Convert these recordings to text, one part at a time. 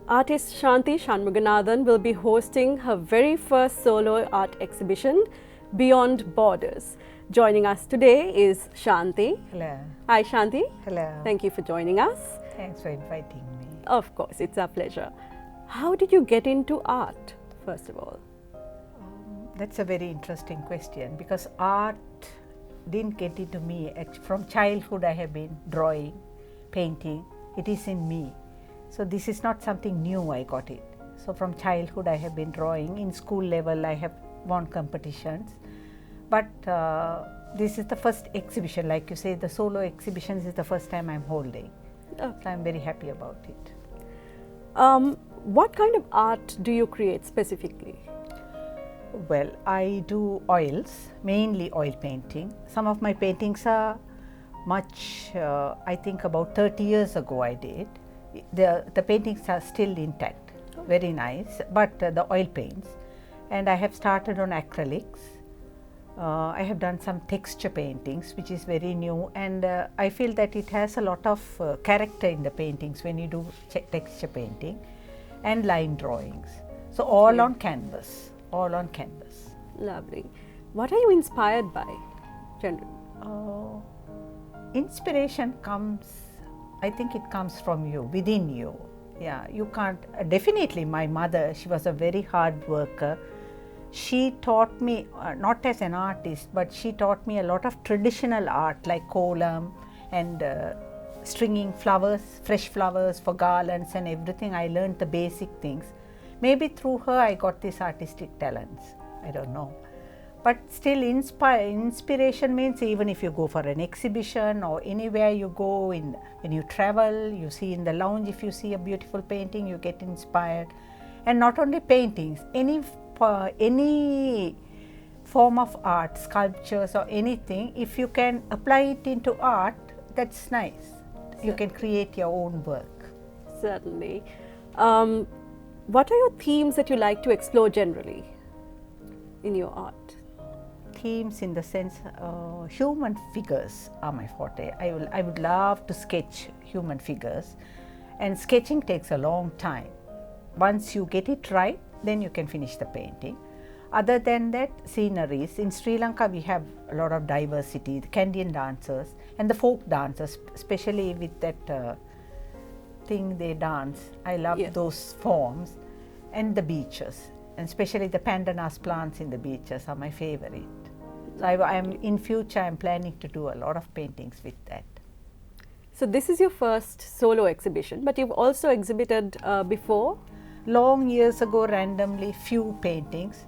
Artist Shanthi Shanmuganathan will be hosting her very first solo art exhibition, Beyond Borders. Joining us today is Shanthi. Hello. Hi Shanthi. Hello. Thank you for joining us. Thanks for inviting me. Of course, it's our pleasure. How did you get into art, first of all? That's a very interesting question because art didn't get into me. From childhood I have been drawing, painting. It is in me. So this is not something new I got it. So from childhood I have been drawing. In school level I have won competitions. But this is the first exhibition, like you say, the solo exhibitions is the first time I'm holding. Okay. So I'm very happy about it. What kind of art do you create specifically? Well, I do oils, mainly oil painting. Some of my paintings are much, I think about 30 years ago I did. The paintings are still intact, very nice, but the oil paints. And I have started on acrylics. I have done some texture paintings, which is very new, and I feel that it has a lot of character in the paintings when you do texture painting, and line drawings. So all on canvas, all on canvas. Lovely. What are you inspired by, generally? Inspiration comes, I think it comes from you, within you. Yeah, you can't, definitely my mother, she was a very hard worker. She taught me, not as an artist, but she taught me a lot of traditional art like kolam and stringing flowers, fresh flowers for garlands and everything. I learned the basic things. Maybe through her I got these artistic talents, I don't know. But still inspiration means even if you go for an exhibition or anywhere you go, when you travel, you see in the lounge, if you see a beautiful painting, you get inspired. And not only paintings, any form of art, sculptures or anything, if you can apply it into art, that's nice. You can create your own work. Certainly. What are your themes that you like to explore generally in your art? Themes in the sense, human figures are my forte. I would love to sketch human figures, and sketching takes a long time. Once you get it right, then you can finish the painting. Other than that, sceneries. In Sri Lanka we have a lot of diversity, the Kandyan dancers and the folk dancers, especially with that thing they dance. I love those forms, and the beaches, and especially the pandanus plants in the beaches are my favorite. So in future I'm planning to do a lot of paintings with that. So this is your first solo exhibition, but you've also exhibited before? Long years ago, randomly, few paintings,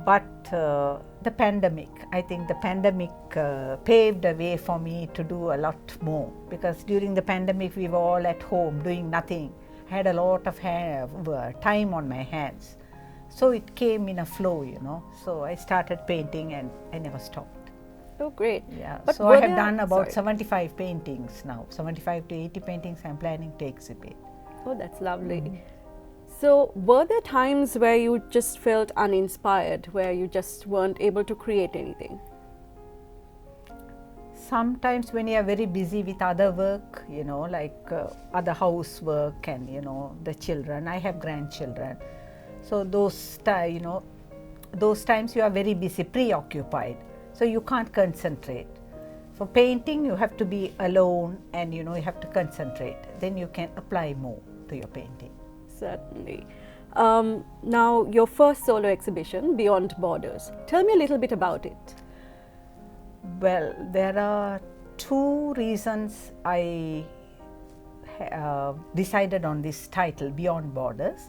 but the pandemic, I think the pandemic paved a way for me to do a lot more, because during the pandemic we were all at home doing nothing. I had a lot of time on my hands. So it came in a flow, you know. So I started painting and I never stopped. Oh, great. Yeah. But so I have done about 75 paintings now. 75 to 80 paintings I'm planning to exhibit. Oh, that's lovely. So were there times where you just felt uninspired, where you just weren't able to create anything? Sometimes when you are very busy with other work, you know, like other housework and, you know, the children. I have grandchildren. So those times you are very busy, preoccupied. So you can't concentrate. For painting, you have to be alone and, you know, you have to concentrate. Then you can apply more to your painting. Certainly. Now, your first solo exhibition, Beyond Borders. Tell me a little bit about it. Well, there are two reasons I decided on this title, Beyond Borders.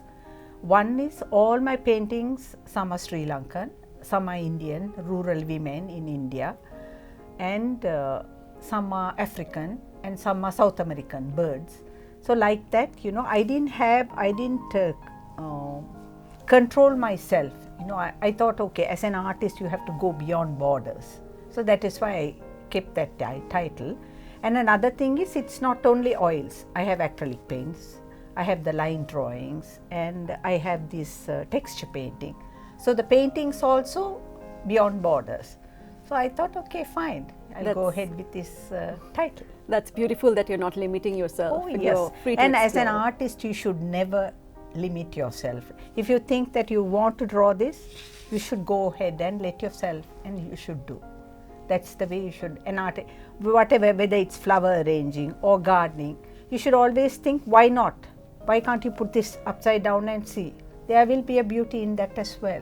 One is all my paintings, some are Sri Lankan, some are Indian, rural women in India, and some are African and some are South American, birds. So like that, you know, I didn't control myself. You know, I thought, okay, as an artist you have to go beyond borders. So that is why I kept that title. And another thing is, it's not only oils. I have acrylic paints, I have the line drawings, and I have this texture painting. So the paintings also beyond borders. So I thought, okay, fine, I'll go ahead with this title. That's beautiful that you're not limiting yourself. Oh, and yes. you're free to And as an explore. artist, you should never limit yourself. If you think that you want to draw this, you should go ahead and let yourself, and you should do. That's the way you should. An art, whatever, whether it's flower arranging or gardening, you should always think, why not? Why can't you put this upside down and see? There will be a beauty in that as well.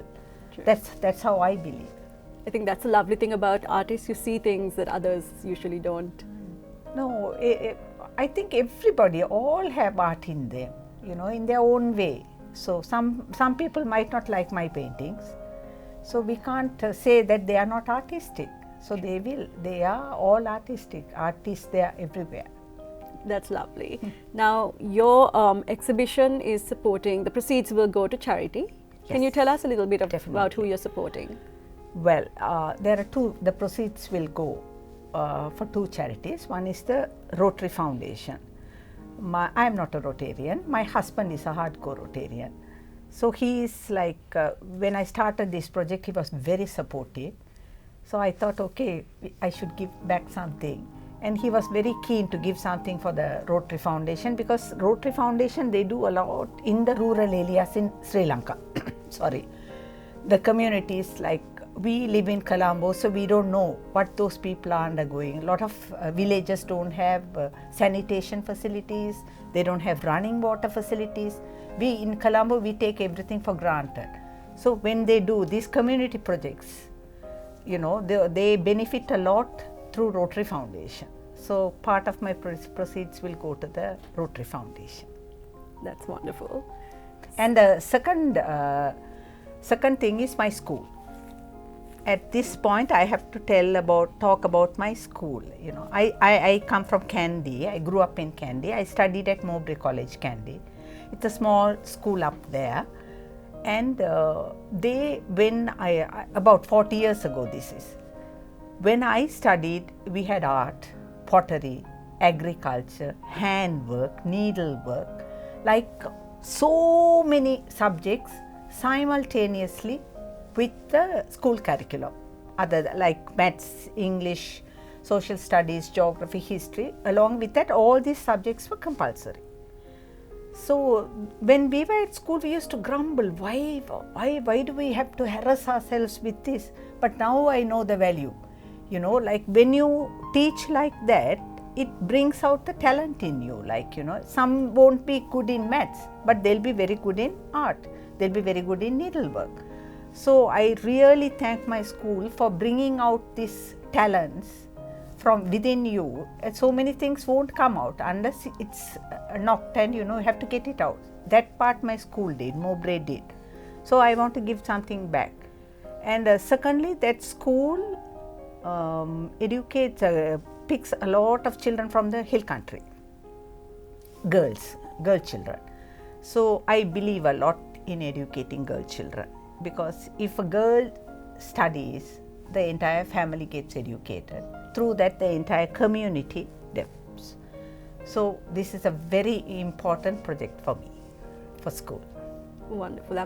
True. That's how I believe. I think that's a lovely thing about artists. You see things that others usually don't. No, I think everybody, all have art in them, you know, in their own way. So some people might not like my paintings. So we can't say that they are not artistic. So they are all artistic. Artists, they are everywhere. That's lovely. Now, your exhibition is supporting, the proceeds will go to charity. Can you tell us a little bit about who you're supporting? Well, there are two, the proceeds will go for two charities. One is the Rotary Foundation. I am not a Rotarian. My husband is a hardcore Rotarian. So he is like, when I started this project, he was very supportive. So I thought, okay, I should give back something. And he was very keen to give something for the Rotary Foundation, because Rotary Foundation, they do a lot in the rural areas in Sri Lanka. Sorry. The communities, like we live in Colombo, so we don't know what those people are undergoing. A lot of villages don't have sanitation facilities. They don't have running water facilities. We in Colombo, we take everything for granted. So when they do these community projects, you know, they benefit a lot through Rotary Foundation. So part of my proceeds will go to the Rotary Foundation. That's wonderful. And the second thing is my school. At this point, I have to talk about my school. You know, I come from Kandy. I grew up in Kandy. I studied at Mowbray College, Kandy. It's a small school up there. And about 40 years ago this is, when I studied, we had art, pottery, agriculture, handwork, needlework, like so many subjects simultaneously with the school curriculum, like maths, English, social studies, geography, history. Along with that, all these subjects were compulsory. So when we were at school, we used to grumble, why do we have to harass ourselves with this? But now I know the value. You know, like when you teach like that, it brings out the talent in you. Like, you know, some won't be good in maths, but they'll be very good in art. They'll be very good in needlework. So I really thank my school for bringing out these talents from within you. And so many things won't come out unless it's knocked and, you know, you have to get it out. That part my school did, Mowbray did. So I want to give something back. And secondly, that school educates, picks a lot of children from the hill country, girl children. So I believe a lot in educating girl children, because if a girl studies, the entire family gets educated. Through that, the entire community develops. So this is a very important project for me, for school. Wonderful.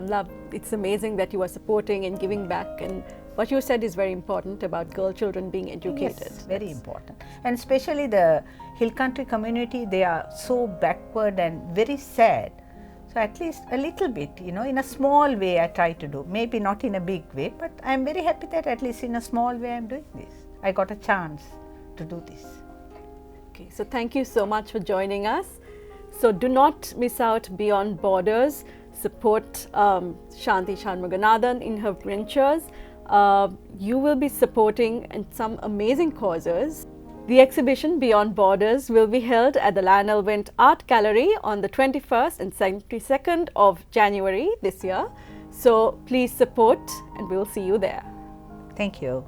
It's amazing that you are supporting and giving back, and what you said is very important about girl children being educated. Yes, very important. And especially the hill country community, they are so backward and very sad. So at least a little bit, you know, in a small way I try to do. Maybe not in a big way, but I'm very happy that at least in a small way I'm doing this. I got a chance to do this. Okay, so thank you so much for joining us. So do not miss out Beyond Borders. Support Shanthi Shanmuganathan in her ventures. You will be supporting some amazing causes. The exhibition Beyond Borders will be held at the Lionel Wendt Art Gallery on the 21st and 22nd of January this year. So please support, and we'll see you there. Thank you.